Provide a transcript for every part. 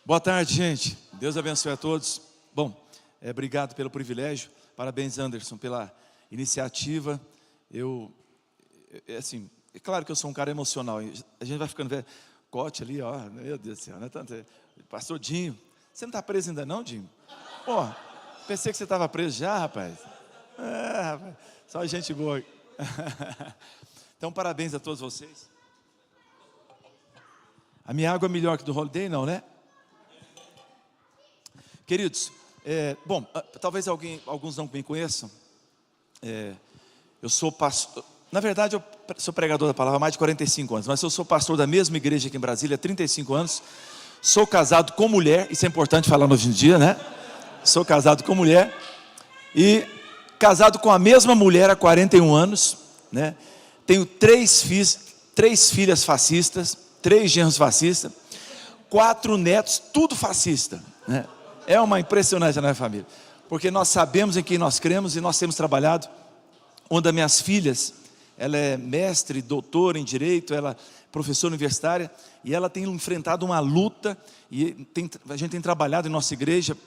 Boa tarde, gente. Deus abençoe a todos. Bom, obrigado pelo privilégio. Parabéns, Anderson, pela iniciativa. Assim, é claro que eu sou um cara emocional. A gente vai ficando velho. Cote ali, ó, meu Deus do céu, não é tanto. Pastor Dinho, você não está preso ainda não, Dinho? Pô, pensei que você estava preso já, rapaz. Rapaz, só gente boa. Então, parabéns a todos vocês. A minha água é melhor que do Holiday, não, né? Queridos, bom, talvez alguns não me conheçam. Eu sou pastor, na verdade eu sou pregador da palavra há mais de 45 anos, mas eu sou pastor da mesma igreja aqui em Brasília há 35 anos. Sou casado com mulher, isso é importante falar hoje em dia, né? Sou casado com mulher e casado com a mesma mulher há 41 anos, né? Tenho três filhas fascistas, 3 genros fascistas, 4 netos, tudo fascista, né? É uma impressionante na minha família, porque nós sabemos em quem nós cremos e nós temos trabalhado. Uma das minhas filhas, ela é mestre, doutora em Direito, ela é professora universitária, e ela tem enfrentado uma luta, e a gente tem trabalhado em nossa igreja.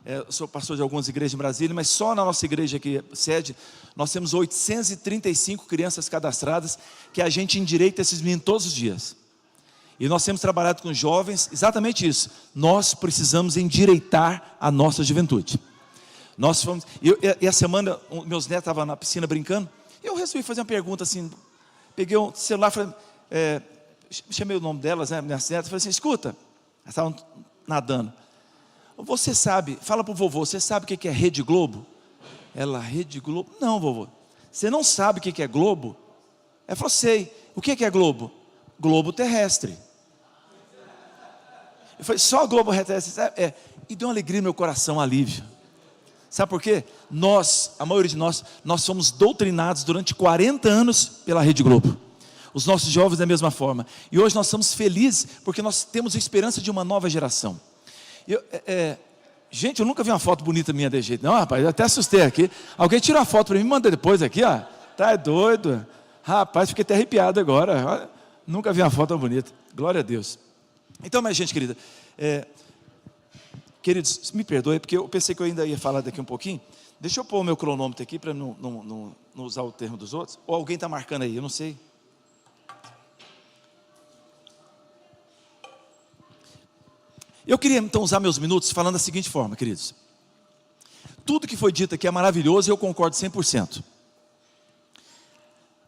Eu sou pastor de algumas igrejas em Brasília, mas só na nossa igreja aqui, sede, nós temos 835 crianças cadastradas, que a gente endireita esses meninos todos os dias. E nós temos trabalhado com jovens, exatamente isso. Nós precisamos endireitar a nossa juventude. Nós fomos, e a semana, meus netos estavam na piscina brincando, eu resolvi fazer uma pergunta assim, peguei um celular, chamei o nome delas, né, minhas netas, falei assim, escuta, elas estavam nadando. Você sabe, fala para o vovô, você sabe o que é Rede Globo? Ela, Rede Globo? Não, vovô. Você não sabe o que é Globo? Ela falou, sei. O que é Globo? Globo terrestre. Eu falei, só Globo terrestre? E deu uma alegria no meu coração, um alívio. Sabe por quê? Nós, a maioria de nós fomos doutrinados durante 40 anos pela Rede Globo. Os nossos jovens da mesma forma. E hoje nós estamos felizes porque nós temos a esperança de uma nova geração. Gente, eu nunca vi uma foto bonita minha desse jeito. Não, rapaz, eu até assustei aqui. Alguém tira uma foto para mim e manda depois aqui, ó. Tá doido? Rapaz, fiquei até arrepiado agora. Olha, nunca vi uma foto tão bonita. Glória a Deus. Então, minha gente querida, queridos, me perdoe, porque eu pensei que eu ainda ia falar daqui um pouquinho. Deixa eu pôr o meu cronômetro aqui para não usar o termo dos outros. Ou alguém está marcando aí, eu não sei. Eu queria então usar meus minutos falando da seguinte forma, queridos. Tudo que foi dito aqui é maravilhoso e eu concordo 100%.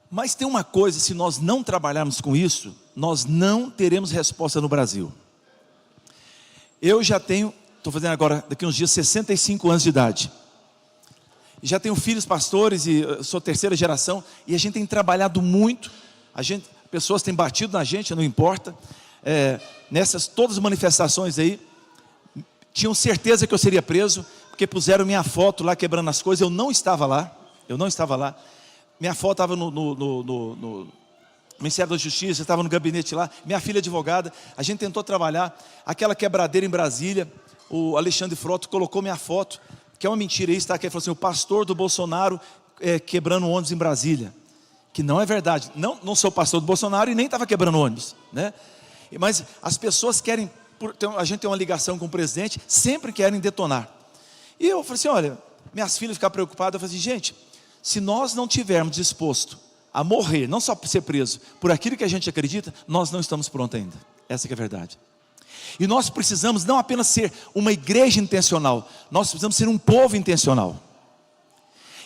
Mas tem uma coisa, se nós não trabalharmos com isso, nós não teremos resposta no Brasil. Eu já tenho, estou fazendo agora, daqui uns dias, 65 anos de idade. Já tenho filhos pastores e sou terceira geração, e a gente tem trabalhado muito, pessoas têm batido na gente, não importa. Nessas todas as manifestações aí, tinham certeza que eu seria preso, porque puseram minha foto lá quebrando as coisas, eu não estava lá. Minha foto estava no Ministério da Justiça, estava no gabinete lá, minha filha advogada, a gente tentou trabalhar, aquela quebradeira em Brasília, o Alexandre Frota colocou minha foto, que é uma mentira isso, tá? Que ele falou assim, o pastor do Bolsonaro quebrando ônibus em Brasília, que não é verdade, não sou pastor do Bolsonaro e nem estava quebrando ônibus, né? Mas as pessoas querem, a gente tem uma ligação com o presidente, sempre querem detonar. E eu falei assim, olha, minhas filhas ficaram preocupadas, eu falei assim, gente, se nós não tivermos disposto a morrer, não só por ser preso, por aquilo que a gente acredita, nós não estamos prontos ainda. Essa que é a verdade. E nós precisamos não apenas ser uma igreja intencional, nós precisamos ser um povo intencional.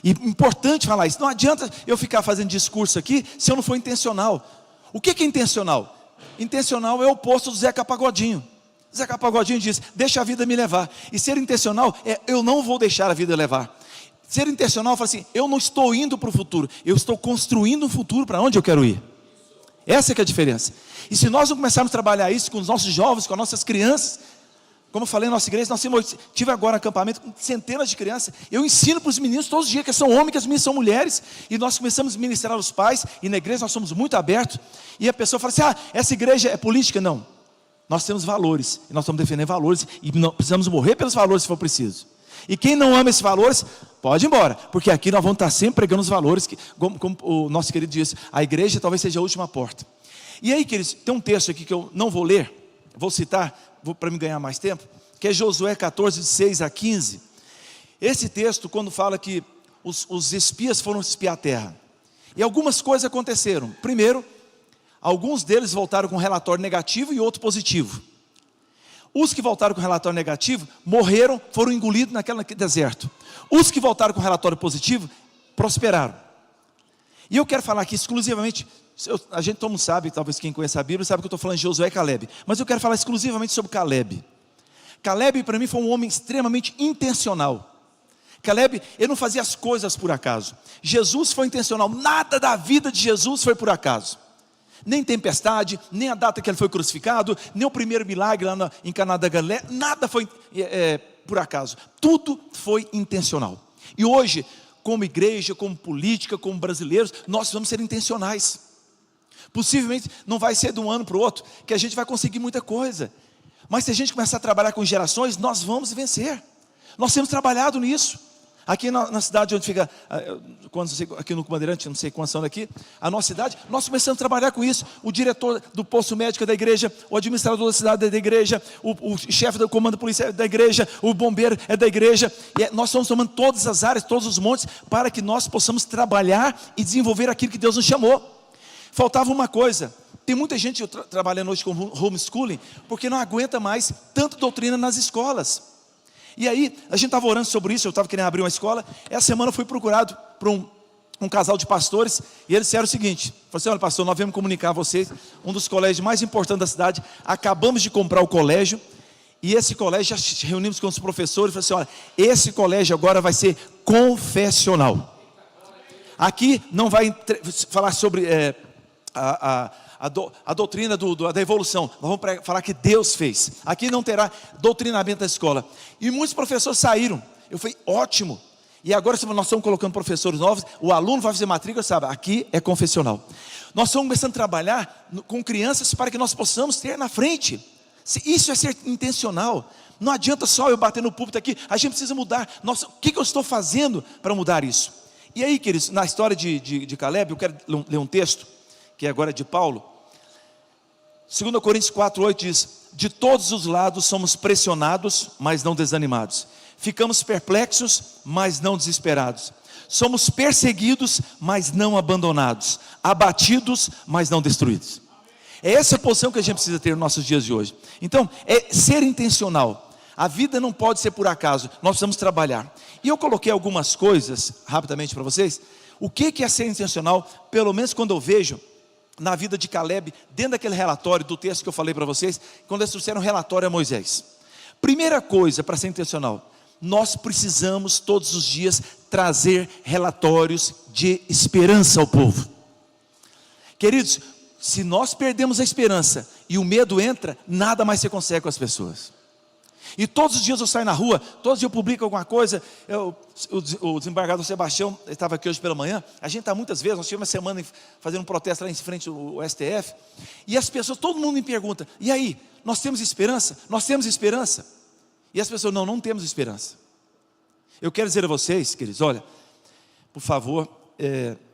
E importante falar isso, não adianta eu ficar fazendo discurso aqui, se eu não for intencional. O que é intencional? Intencional é o oposto do Zeca Pagodinho. Zeca Pagodinho diz, deixa a vida me levar. E ser intencional é, eu não vou deixar a vida levar. Ser intencional fala assim, eu não estou indo para o futuro, eu estou construindo um futuro para onde eu quero ir. Essa que é a diferença. E se nós não começarmos a trabalhar isso com os nossos jovens, com as nossas crianças, como eu falei na nossa igreja, tive agora um acampamento com centenas de crianças, eu ensino para os meninos todos os dias que são homens, que as meninas são mulheres, e nós começamos a ministrar aos pais, e na igreja nós somos muito abertos, e a pessoa fala assim, essa igreja é política? Não, nós temos valores, e nós estamos defendendo valores, e não precisamos morrer pelos valores se for preciso. E quem não ama esses valores, pode ir embora, porque aqui nós vamos estar sempre pregando os valores, como o nosso querido disse, a igreja talvez seja a última porta. E aí, queridos, tem um texto aqui que eu não vou ler, vou citar, para me ganhar mais tempo, que é Josué 14, de 6 a 15. Esse texto, quando fala que os espias foram espiar a terra, e algumas coisas aconteceram. Primeiro, alguns deles voltaram com um relatório negativo e outro positivo. Os que voltaram com relatório negativo morreram, foram engolidos naquele deserto. Os que voltaram com relatório positivo prosperaram. E eu quero falar aqui exclusivamente, a gente todo mundo sabe, talvez quem conhece a Bíblia sabe que eu estou falando de Josué e Caleb, mas eu quero falar exclusivamente sobre Caleb. Caleb para mim foi um homem extremamente intencional. Caleb, ele não fazia as coisas por acaso. Jesus foi intencional, nada da vida de Jesus foi por acaso. Nem tempestade, nem a data que ele foi crucificado, nem o primeiro milagre lá em Caná da Galileia, nada foi por acaso. Tudo foi intencional. E hoje, como igreja, como política, como brasileiros, nós vamos ser intencionais. Possivelmente não vai ser de um ano para o outro que a gente vai conseguir muita coisa. Mas se a gente começar a trabalhar com gerações, nós vamos vencer. Nós temos trabalhado nisso. Aqui na cidade onde fica, aqui no Bandeirante, não sei quantos são daqui, a nossa cidade, nós começamos a trabalhar com isso. O diretor do posto médico é da igreja, o administrador da cidade é da igreja, o chefe do comando policial é da igreja, o bombeiro é da igreja. E nós estamos tomando todas as áreas, todos os montes, para que nós possamos trabalhar e desenvolver aquilo que Deus nos chamou. Faltava uma coisa. Tem muita gente trabalhando hoje com homeschooling, porque não aguenta mais tanta doutrina nas escolas. E aí, a gente estava orando sobre isso, eu estava querendo abrir uma escola. Essa semana eu fui procurado por um casal de pastores, e eles disseram o seguinte: falei assim, olha pastor, nós viemos comunicar a vocês, um dos colégios mais importantes da cidade, acabamos de comprar o colégio, e esse colégio, já reunimos com os professores, e falei assim, olha, esse colégio agora vai ser confessional. Aqui não vai falar sobre a doutrina da evolução. Nós vamos falar que Deus fez. Aqui não terá doutrinamento da escola. E muitos professores saíram. Eu falei, ótimo. E agora nós estamos colocando professores novos. O aluno vai fazer matrícula, sabe, aqui é confessional. Nós estamos começando a trabalhar com crianças para que nós possamos ter na frente. Isso é ser intencional. Não adianta só eu bater no púlpito aqui. A gente precisa mudar. Nossa, o que eu estou fazendo para mudar isso? E aí, queridos, na história de Caleb, eu quero ler um texto que agora é de Paulo. 2 Coríntios 4:8 diz: de todos os lados somos pressionados, mas não desanimados. Ficamos perplexos, mas não desesperados. Somos perseguidos, mas não abandonados. Abatidos, mas não destruídos. É essa a posição que a gente precisa ter nos nossos dias de hoje. Então, é ser intencional. A vida não pode ser por acaso, nós precisamos trabalhar. E eu coloquei algumas coisas, rapidamente para vocês. O que é ser intencional? Pelo menos quando eu vejo na vida de Caleb, dentro daquele relatório do texto que eu falei para vocês, quando eles trouxeram um relatório a Moisés. Primeira coisa para ser intencional, nós precisamos todos os dias trazer relatórios de esperança ao povo. Queridos, se nós perdemos a esperança e o medo entra, nada mais se consegue com as pessoas. E todos os dias eu saio na rua, todos os dias eu publico alguma coisa. O desembargador Sebastião estava aqui hoje pela manhã. A gente está muitas vezes, nós tivemos uma semana fazendo um protesto lá em frente ao STF. E as pessoas, todo mundo me pergunta: e aí, nós temos esperança? Nós temos esperança? E as pessoas, não temos esperança. Eu quero dizer a vocês, queridos, olha, por favor,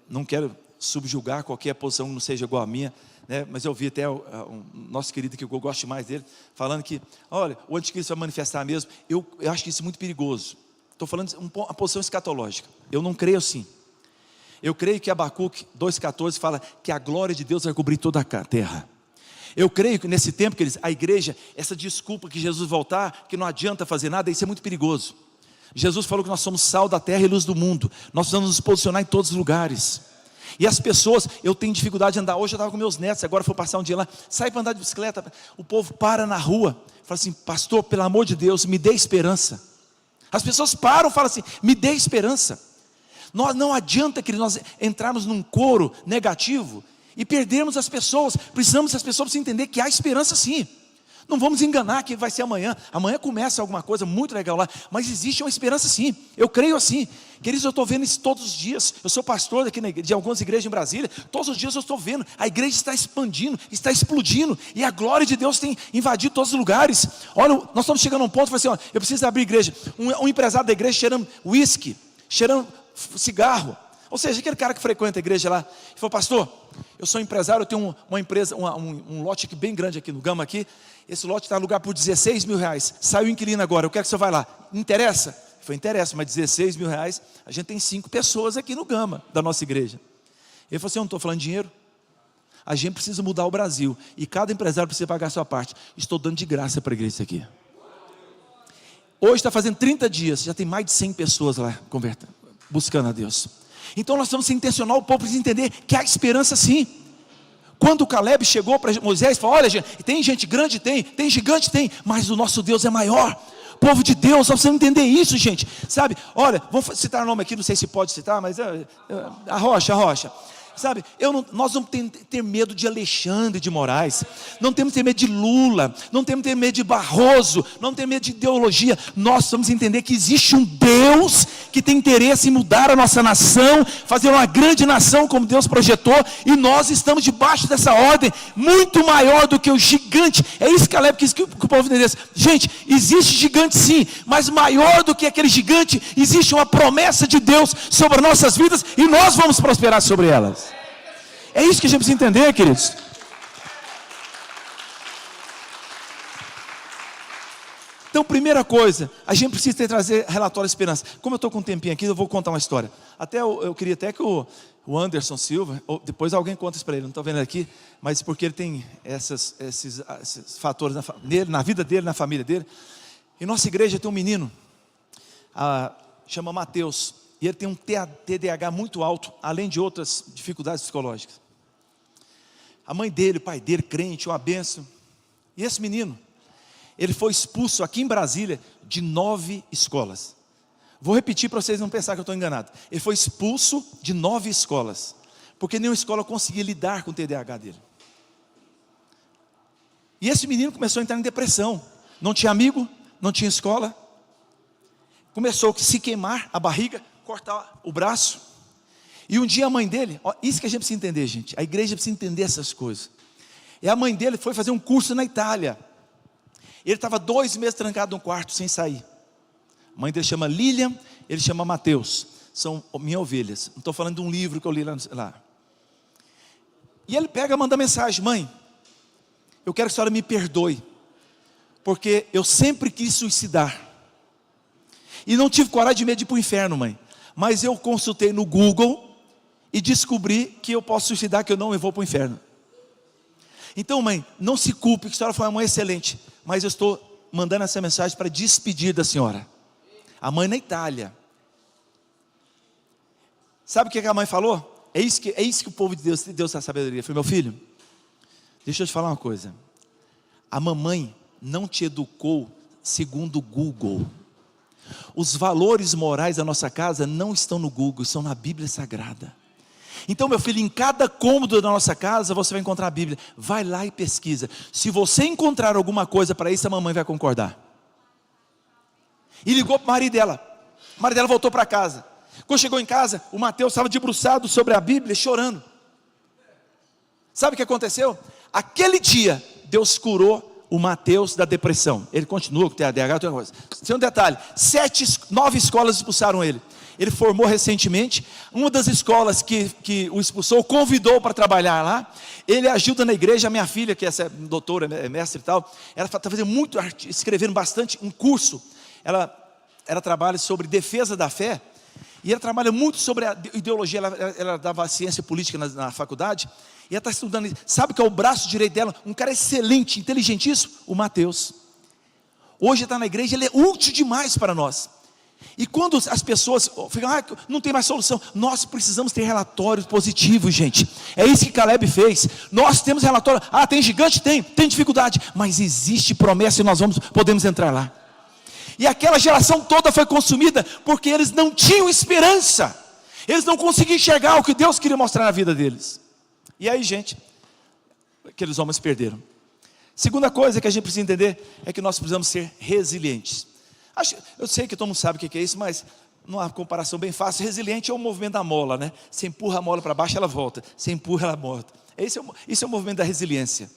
não quero subjugar qualquer posição que não seja igual à minha, né? Mas eu vi até um nosso querido que eu gosto mais dele, falando que, olha, o anticristo vai manifestar mesmo. Eu acho que isso é muito perigoso. Estou falando de uma posição escatológica. Eu não creio assim. Eu creio que Abacuque 2,14 fala que a glória de Deus vai cobrir toda a terra. Eu creio que nesse tempo, queridos, a igreja, essa desculpa que Jesus voltar, que não adianta fazer nada, isso é muito perigoso. Jesus falou que nós somos sal da terra e luz do mundo. Nós precisamos nos posicionar em todos os lugares. E as pessoas, eu tenho dificuldade de andar. Hoje eu estava com meus netos, agora vou passar um dia lá, sai para andar de bicicleta. O povo para na rua, fala assim: pastor, pelo amor de Deus, me dê esperança. As pessoas param e falam assim: me dê esperança. Não adianta que nós entrarmos num coro negativo e perdermos as pessoas. Precisamos que as pessoas entender que há esperança sim. Não vamos enganar que vai ser amanhã. Amanhã começa alguma coisa muito legal lá, mas existe uma esperança sim. Eu creio assim. Queridos, eu estou vendo isso todos os dias. Eu sou pastor aqui de algumas igrejas em Brasília. Todos os dias eu estou vendo. A igreja está expandindo, está explodindo. E a glória de Deus tem invadido todos os lugares. Olha, nós estamos chegando a um ponto, assim, ó, eu preciso abrir igreja. Um empresário da igreja cheirando uísque, cheirando cigarro. Ou seja, aquele cara que frequenta a igreja lá, ele falou: pastor, eu sou empresário, eu tenho uma empresa, um lote aqui bem grande aqui no Gama aqui. Esse lote está alugado por 16 mil reais. Saiu o inquilino agora, eu quero que você vá lá. Interessa? Ele falou: interessa, mas 16 mil reais, a gente tem 5 pessoas aqui no Gama, da nossa igreja. Ele falou assim: eu não estou falando de dinheiro. A gente precisa mudar o Brasil, e cada empresário precisa pagar a sua parte. Estou dando de graça para a igreja isso aqui. Hoje está fazendo 30 dias, já tem mais de 100 pessoas lá convertendo, buscando a Deus. Então nós precisamos ser intencional, o povo precisa entender que há esperança sim. Quando o Caleb chegou para Moisés, falou: olha gente, tem gente grande? Tem gigante? Tem, mas o nosso Deus é maior. Povo de Deus, nós precisamos entender isso, gente. Sabe, olha, vamos citar o nome aqui, não sei se pode citar, mas a Rocha. Sabe, nós não temos que ter medo de Alexandre de Moraes, não temos que ter medo de Lula, não temos que ter medo de Barroso, não temos medo de ideologia. Nós precisamos entender que existe um Deus que tem interesse em mudar a nossa nação, fazer uma grande nação como Deus projetou, e nós estamos debaixo dessa ordem, muito maior do que o gigante. É isso que Caleb quis que o povo entendesse. Gente, existe gigante sim, mas maior do que aquele gigante, existe uma promessa de Deus sobre as nossas vidas, e nós vamos prosperar sobre elas. É isso que a gente precisa entender, queridos. Então, primeira coisa, a gente precisa trazer relatório de esperança. Como eu estou com um tempinho aqui, eu vou contar uma história. Eu queria até que o Anderson Silva, ou depois alguém conta isso para ele, não estou vendo aqui, mas porque ele tem esses fatores na vida dele, na família dele. Em nossa igreja tem um menino, chama Mateus, e ele tem um TDAH muito alto, além de outras dificuldades psicológicas. A mãe dele, o pai dele, crente, uma bênção. E esse menino, ele foi expulso aqui em Brasília de 9 escolas. Vou repetir para vocês não pensarem que eu estou enganado. Ele foi expulso de 9 escolas, porque nenhuma escola conseguia lidar com o TDAH dele. E esse menino começou a entrar em depressão. Não tinha amigo, não tinha escola. Começou a se queimar a barriga, cortar o braço. E um dia a mãe dele, isso que a gente precisa entender, gente. A igreja precisa entender essas coisas. E a mãe dele foi fazer um curso na Itália. Ele estava 2 meses trancado num quarto, sem sair. A mãe dele chama Lilian, ele chama Mateus. São minhas ovelhas. Não estou falando de um livro que eu li lá. E ele pega e manda mensagem: mãe, eu quero que a senhora me perdoe, porque eu sempre quis suicidar. E não tive coragem de medo de ir para o inferno, mãe. Mas eu consultei no Google e descobri que eu posso suicidar, que eu não vou para o inferno. Então, mãe, não se culpe, que a senhora foi uma mãe excelente, mas eu estou mandando essa mensagem para despedir da senhora. A mãe na Itália. Sabe o que a mãe falou? É isso que o povo de Deus da sabedoria. Foi: meu filho, deixa eu te falar uma coisa. A mamãe não te educou segundo o Google. Os valores morais da nossa casa não estão no Google, estão na Bíblia Sagrada. Então, meu filho, em cada cômodo da nossa casa você vai encontrar a Bíblia. Vai lá e pesquisa. Se você encontrar alguma coisa para isso, a mamãe vai concordar. E ligou para o marido dela. O marido dela voltou para casa. Quando chegou em casa, o Mateus estava debruçado sobre a Bíblia, chorando. Sabe o que aconteceu? Aquele dia, Deus curou o Mateus da depressão. Ele continua com TDAH, outra coisa. Tem um detalhe: 9 escolas expulsaram ele. Ele formou recentemente. Uma das escolas que o expulsou, o convidou para trabalhar lá. Ele ajuda na igreja. A minha filha, que é doutora, é mestre e tal, ela está fazendo muito, escrevendo bastante, um curso. Ela trabalha sobre defesa da fé. E ela trabalha muito sobre a ideologia. Ela dava ciência política na faculdade. E ela está estudando. Sabe que é o braço direito dela? Um cara excelente, inteligentíssimo, o Mateus. Hoje está na igreja, ele é útil demais para nós. E quando as pessoas ficam: não tem mais solução, nós precisamos ter relatórios positivos, gente. É isso que Caleb fez. Nós temos relatório: tem gigante? Tem dificuldade, mas existe promessa e nós podemos entrar lá. E aquela geração toda foi consumida porque eles não tinham esperança. Eles não conseguiam enxergar o que Deus queria mostrar na vida deles. E aí, gente, aqueles homens perderam. Segunda coisa que a gente precisa entender é que nós precisamos ser resilientes. Eu sei que todo mundo sabe o que é isso, mas numa comparação bem fácil, resiliente é o movimento da mola, né? Você empurra a mola para baixo, ela volta. Você empurra, ela volta. Isso é o movimento da resiliência.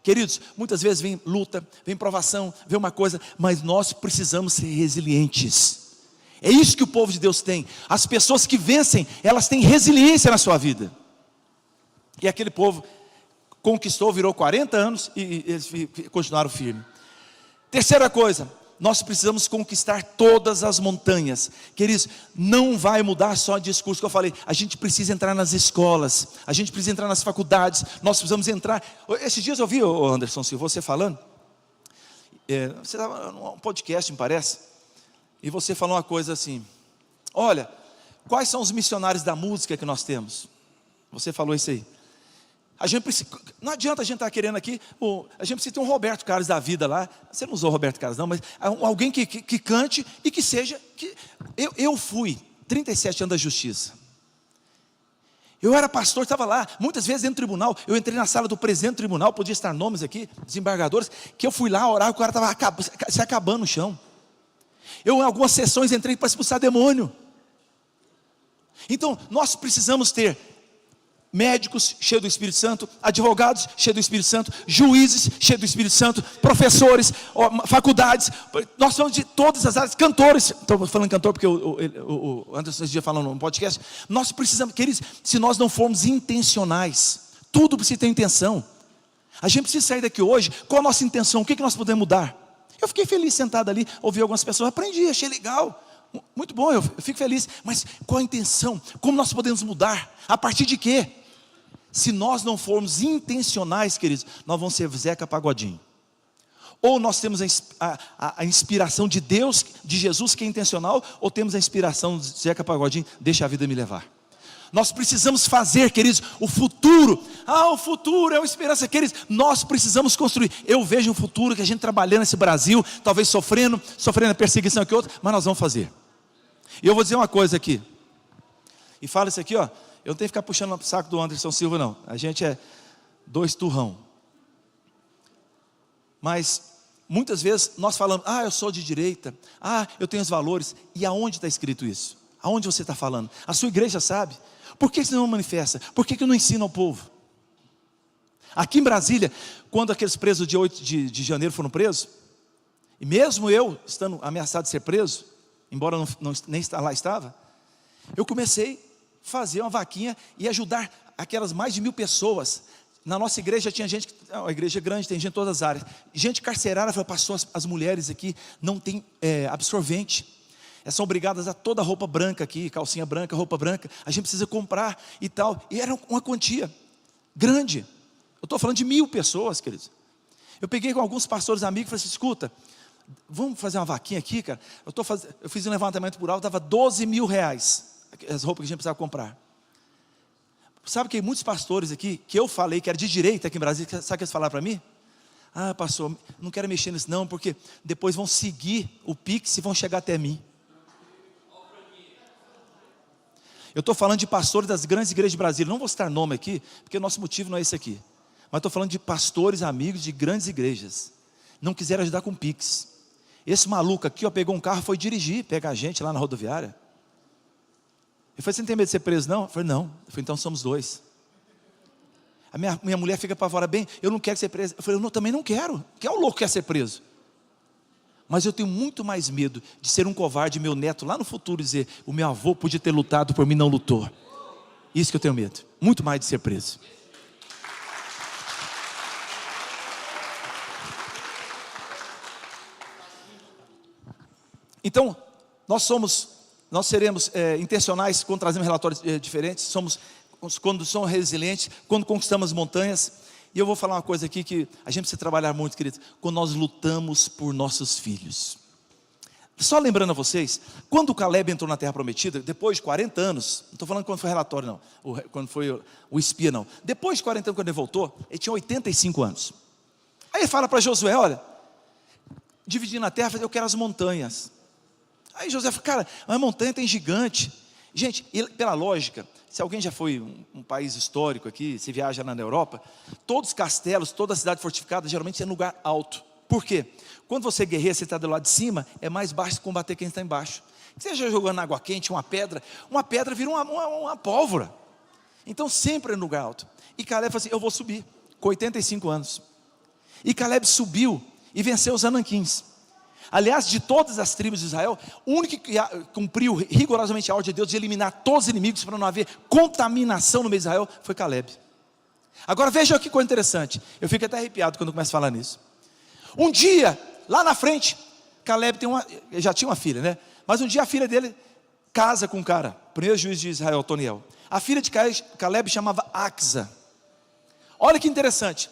Queridos, muitas vezes vem luta, vem provação, vem uma coisa, mas nós precisamos ser resilientes. É isso que o povo de Deus tem. As pessoas que vencem, elas têm resiliência na sua vida. E aquele povo conquistou, virou 40 anos e eles continuaram firmes. Terceira coisa, nós precisamos conquistar todas as montanhas. Queridos, não vai mudar só o discurso que eu falei. A gente precisa entrar nas escolas, a gente precisa entrar nas faculdades, nós precisamos entrar. Esses dias eu vi, Anderson Silva, você falando, você estava num podcast, me parece, e você falou uma coisa assim: olha, quais são os missionários da música que nós temos? Você falou isso aí. A gente precisa, não adianta a gente estar querendo aqui, a gente precisa ter um Roberto Carlos da vida lá. Você não usou Roberto Carlos não, mas alguém que cante e que seja, eu fui 37 anos da justiça. Eu era pastor, estava lá, muitas vezes dentro do tribunal. Eu entrei na sala do presidente do tribunal, podia estar nomes aqui, desembargadores, que eu fui lá orar, o cara estava se acabando no chão. Eu em algumas sessões entrei para expulsar demônio. Então nós precisamos ter médicos cheios do Espírito Santo, advogados cheios do Espírito Santo, juízes cheios do Espírito Santo, professores, faculdades, nós falamos de todas as áreas, cantores, estou falando cantor porque o Anderson esse dia falando no podcast, nós precisamos, queridos, se nós não formos intencionais, tudo precisa ter intenção, a gente precisa sair daqui hoje, qual a nossa intenção, o que nós podemos mudar? Eu fiquei feliz sentado ali, ouvi algumas pessoas, aprendi, achei legal, muito bom, eu fico feliz, mas qual a intenção, como nós podemos mudar, a partir de quê? Se nós não formos intencionais, queridos, nós vamos ser Zeca Pagodinho. Ou nós temos a inspiração de Deus, de Jesus, que é intencional, ou temos a inspiração de Zeca Pagodinho, deixa a vida me levar. Nós precisamos fazer, queridos, o futuro. O futuro é uma esperança, queridos. Nós precisamos construir. Eu vejo um futuro que a gente trabalhando nesse Brasil, talvez sofrendo a perseguição aqui outra, mas nós vamos fazer. E eu vou dizer uma coisa aqui. E fala isso aqui, ó. Eu não tenho que ficar puxando o saco do Anderson Silva, não. A gente é 2 turrão. Mas, muitas vezes, nós falamos, eu sou de direita, eu tenho os valores. E aonde está escrito isso? Aonde você está falando? A sua igreja sabe? Por que você não manifesta? Por que não ensina ao povo? Aqui em Brasília, quando aqueles presos de 8 de janeiro foram presos, e mesmo eu, estando ameaçado de ser preso, embora nem lá estava, eu comecei fazer uma vaquinha e ajudar aquelas mais de 1000 pessoas. Na nossa igreja tinha gente, a igreja é grande, tem gente em todas as áreas. Gente carcerária, falou, pastor, as mulheres aqui não tem absorvente. Elas são obrigadas a toda roupa branca aqui, calcinha branca, roupa branca. A gente precisa comprar e tal. E era uma quantia grande. Eu estou falando de 1000 pessoas, queridos. Eu peguei com alguns pastores amigos e falei assim, escuta, vamos fazer uma vaquinha aqui, cara. Eu fiz um levantamento por alto, dava 12 mil reais. As roupas que a gente precisava comprar. Sabe que muitos pastores aqui, que eu falei que era de direita aqui em Brasília, sabe o que eles falaram para mim? Pastor, não quero mexer nisso não, porque depois vão seguir o Pix e vão chegar até mim. Eu estou falando de pastores das grandes igrejas de Brasília, não vou citar nome aqui, porque o nosso motivo não é esse aqui. Mas estou falando de pastores, amigos de grandes igrejas. Não quiseram ajudar com Pix. Esse maluco aqui, pegou um carro, foi dirigir, pegar a gente lá na rodoviária. Eu falei, você não tem medo de ser preso não? Eu falei, não. Eu falei, então somos 2. A minha mulher fica para fora, bem, eu não quero ser preso. Eu falei, eu também não quero. Que é o louco que quer ser preso? Mas eu tenho muito mais medo de ser um covarde, meu neto lá no futuro dizer, o meu avô podia ter lutado por mim, não lutou. Isso que eu tenho medo. Muito mais de ser preso. Então, nós seremos intencionais quando trazemos relatórios diferentes, quando somos resilientes, quando conquistamos montanhas. E eu vou falar uma coisa aqui que a gente precisa trabalhar muito, querido, quando nós lutamos por nossos filhos. Só lembrando a vocês, quando o Caleb entrou na Terra Prometida, depois de 40 anos, não estou falando quando foi relatório não, quando foi o espia não, depois de 40 anos quando ele voltou, ele tinha 85 anos. Aí ele fala para Josué, olha, dividindo a terra, eu quero as montanhas. Aí Josué fala, cara, a montanha tem gigante. Gente, pela lógica, se alguém já foi um país histórico aqui, se viaja lá na Europa, todos os castelos, toda a cidade fortificada, geralmente é em lugar alto. Por quê? Quando você guerreia, você está do lado de cima, é mais baixo combater quem está embaixo. Você já jogando água quente, uma pedra vira uma pólvora. Então sempre é no lugar alto. E Caleb falou assim, eu vou subir, com 85 anos. E Caleb subiu e venceu os Anaquins. Aliás, de todas as tribos de Israel, o único que cumpriu rigorosamente a ordem de Deus de eliminar todos os inimigos para não haver contaminação no meio de Israel foi Caleb. Agora veja que coisa interessante, eu fico até arrepiado quando eu começo a falar nisso. Um dia, lá na frente, Caleb já tinha uma filha, né? Mas um dia a filha dele casa com um cara, primeiro juiz de Israel, Otoniel. A filha de Caleb chamava Axa. Olha que interessante,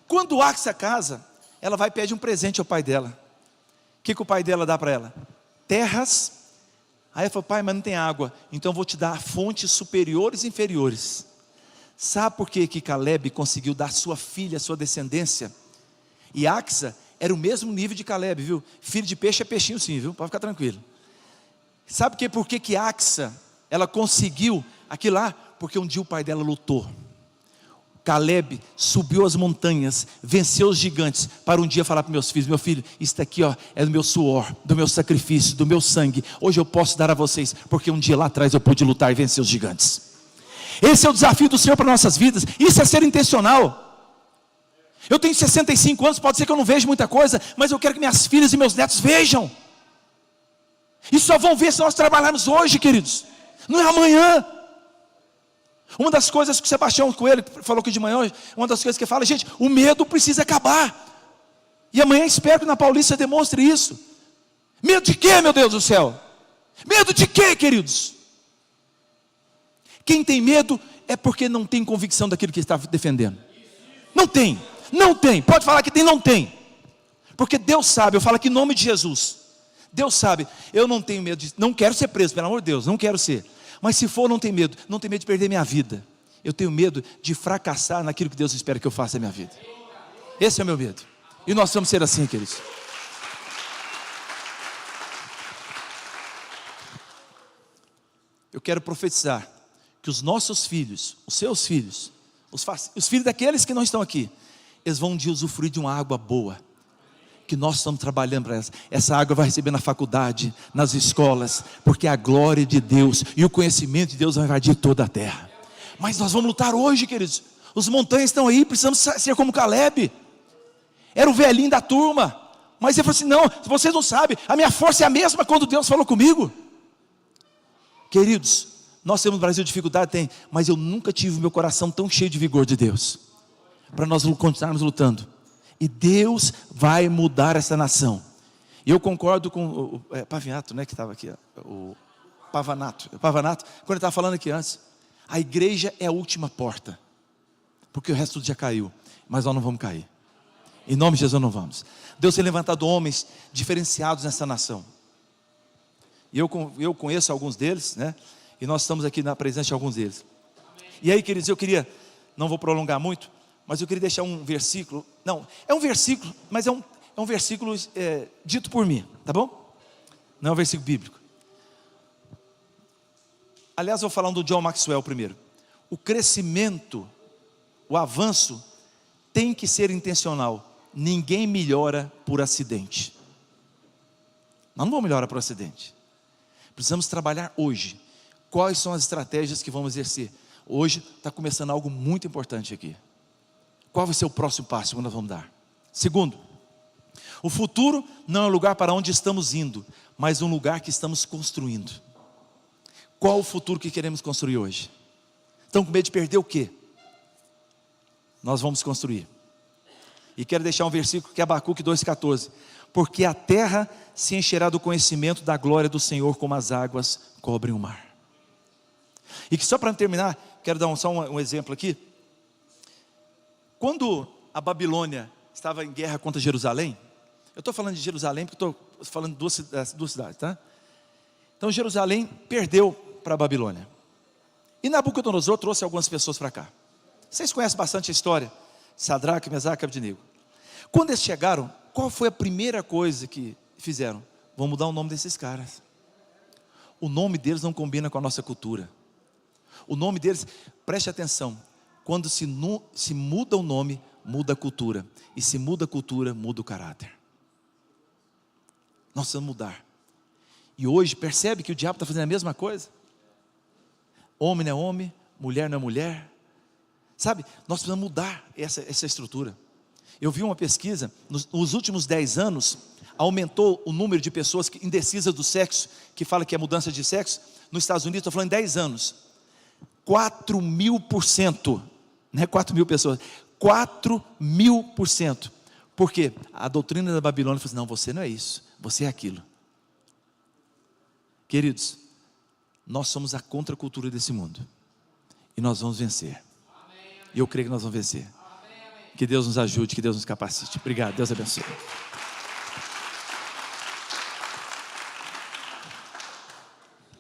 quando Axa casa, ela vai e pede um presente ao pai dela. O que o pai dela dá para ela? Terras. Aí ela falou, pai, mas não tem água, então eu vou te dar fontes superiores e inferiores. Sabe por que Caleb conseguiu dar sua filha, sua descendência? E Axa era o mesmo nível de Caleb, viu? Filho de peixe é peixinho sim, viu? Pode ficar tranquilo. Sabe por que Axa, ela conseguiu aquilo lá? Porque um dia o pai dela lutou. Caleb subiu as montanhas, venceu os gigantes, para um dia falar para meus filhos, meu filho, isso aqui é do meu suor, do meu sacrifício, do meu sangue, hoje eu posso dar a vocês, porque um dia lá atrás eu pude lutar e vencer os gigantes. Esse é o desafio do Senhor para nossas vidas, isso é ser intencional. Eu tenho 65 anos, pode ser que eu não veja muita coisa, mas eu quero que minhas filhas e meus netos vejam, e só vão ver se nós trabalharmos hoje, queridos, não é amanhã. Uma das coisas que o Sebastião Coelho falou aqui de manhã, uma das coisas que ele fala, gente, o medo precisa acabar. E amanhã espero que na Paulista demonstre isso. Medo de quê, meu Deus do céu? Medo de quê, queridos? Quem tem medo é porque não tem convicção daquilo que está defendendo. Não tem, não tem. Pode falar que tem, não tem. Porque Deus sabe, eu falo aqui em nome de Jesus. Deus sabe, eu não tenho medo não quero ser preso, pelo amor de Deus, não quero ser. Mas se for, não tenho medo de perder minha vida. Eu tenho medo de fracassar naquilo que Deus espera que eu faça na minha vida. Esse é o meu medo. E nós vamos ser assim, queridos. Eu quero profetizar que os nossos filhos, os seus filhos, os filhos daqueles que não estão aqui, eles vão um dia usufruir de uma água boa, que nós estamos trabalhando para essa água vai receber na faculdade, nas escolas, porque a glória de Deus e o conhecimento de Deus vai invadir toda a terra. Mas nós vamos lutar hoje, queridos. Os montanhas estão aí, precisamos ser como Caleb. Era o velhinho da turma, mas ele falou assim, não, vocês não sabem, a minha força é a mesma quando Deus falou comigo. Queridos, nós temos no Brasil dificuldade, tem, mas eu nunca tive meu coração tão cheio de vigor de Deus, para nós continuarmos lutando. E Deus vai mudar essa nação. E eu concordo com o Pavinato, né, que estava aqui, o Pavanato, quando ele estava falando aqui antes, a igreja é a última porta, porque o resto tudo já caiu, mas nós não vamos cair. Em nome de Jesus não vamos. Deus tem levantado homens diferenciados nessa nação. E eu conheço alguns deles, né? E nós estamos aqui na presença de alguns deles. E aí, queridos, eu queria, não vou prolongar muito, mas eu queria deixar um versículo. Não, é um versículo, mas é um versículo dito por mim, tá bom? Não é um versículo bíblico. Aliás, eu vou falar do John Maxwell primeiro. O crescimento, o avanço tem que ser intencional. Ninguém melhora por acidente. Nós não vamos melhorar por acidente. Precisamos trabalhar hoje. Quais são as estratégias que vamos exercer? Hoje está começando algo muito importante aqui. Qual vai ser o próximo passo que nós vamos dar? Segundo, o futuro não é um lugar para onde estamos indo, mas um lugar que estamos construindo. Qual o futuro que queremos construir hoje? Estão com medo de perder o quê? Nós vamos construir. E quero deixar um versículo que é Abacuque 2,14. Porque a terra se encherá do conhecimento da glória do Senhor, como as águas cobrem o mar. E que só para terminar, quero dar só um exemplo aqui. Quando a Babilônia estava em guerra contra Jerusalém, eu estou falando de Jerusalém porque estou falando de duas cidades, tá? Então Jerusalém perdeu para a Babilônia. E Nabucodonosor trouxe algumas pessoas para cá. Vocês conhecem bastante a história. Sadraque, Mesaque e Abednego. Quando eles chegaram, qual foi a primeira coisa que fizeram? Vamos mudar o nome desses caras. O nome deles não combina com a nossa cultura. O nome deles, preste atenção, quando se muda o nome, muda a cultura. E se muda a cultura, muda o caráter. Nós precisamos mudar. E hoje, percebe que o diabo está fazendo a mesma coisa? Homem não é homem, mulher não é mulher. Sabe, nós precisamos mudar essa estrutura. Eu vi uma pesquisa, nos últimos 10 anos, aumentou o número de pessoas indecisas do sexo, que fala que é mudança de sexo, nos Estados Unidos, estou falando em 10 anos, 4.000%, não é 4 mil pessoas, 4.000%, porque a doutrina da Babilônia falou assim, não, você não é isso, você é aquilo. Queridos, nós somos a contracultura desse mundo, e nós vamos vencer, e eu creio que nós vamos vencer. Que Deus nos ajude, que Deus nos capacite. Obrigado, Deus abençoe.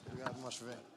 Obrigado, Macho Velho.